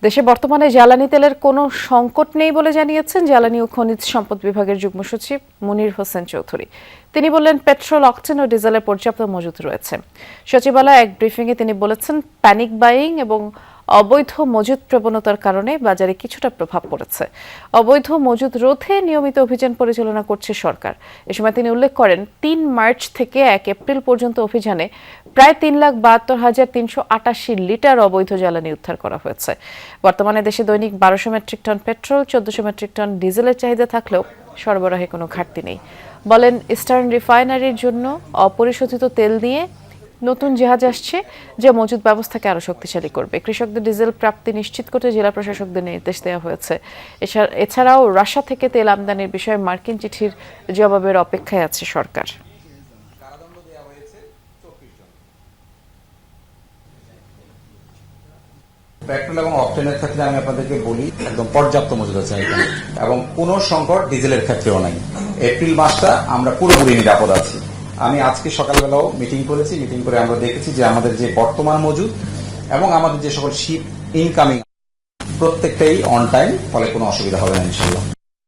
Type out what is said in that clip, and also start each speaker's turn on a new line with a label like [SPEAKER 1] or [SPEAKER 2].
[SPEAKER 1] দেশে বর্তমানে জ্বালানি তেলের কোনো সংকট নেই বলে জানিয়েছেন জ্বালানি ও খনিজ সম্পদ বিভাগের যুগ্ম সচিব মনির হোসেন চৌধুরী। তিনি বললেন, পেট্রোল, অকটেন ও ডিজেলের পর্যাপ্ত মজুত রয়েছে। সচিবালয়ে এক ব্রিফিংয়ে তিনি বলেছেন, প্যানিক বাইং এবং অবৈধ মজুত প্রবণতার কারণে বাজারে কিছুটা প্রভাব পড়েছে। অবৈধ মজুত রোধে নিয়মিত অভিযান পরিচালনা করছে সরকার। এ সময় তিনি উল্লেখ করেন, ৩ মার্চ থেকে ১ এপ্রিল পর্যন্ত অভিযানে প্রায় ৩,৭২,৩৮৮ লিটার অবৈধ জ্বালানি উদ্ধার করা হয়েছে। বর্তমানে দেশে দৈনিক ১২০০ metric ton petrol, ১৪০০ metric ton ডিজেলের চাহিদা থাকলেও সরবরাহে কোনো ঘাটতি নেই। বলেন, ইস্টার্ন রিফাইনারির জন্য অপরিশোধিত তেল নিয়ে নতুন জাহাজ আসছে, যা মজুত ব্যবস্থাকে আরও শক্তিশালী করবে। কৃষকদের ডিজেল প্রাপ্তি নিশ্চিত করতে জেলা প্রশাসকদের নির্দেশ দেওয়া হয়েছে। এছাড়াও রাশিয়া থেকে তেল আমদানির বিষয়ে মার্কিন চিঠির জবাবের অপেক্ষায় আছে সরকার।
[SPEAKER 2] পেট্রোল এবং অকটেনের ক্ষেত্রে আমি আপনাদেরকে বলি, একদম পর্যাপ্ত মজুদ আছে এখানে, এবং কোনো সংকট ডিজেলের ক্ষেত্রেও নাই। এপ্রিল মাসটা আমরা পুরোপুরি নিরাপদ আছি। আমি আজকে সকালবেলাও মিটিং করেছি, মিটিং করে আমরা দেখেছি যে আমাদের যে বর্তমান মজুদ এবং আমাদের যে সকল শিপ ইনকামিং প্রত্যেকটাই অন টাইম, ফলে কোনো অসুবিধা হবে না ইনশাআল্লাহ।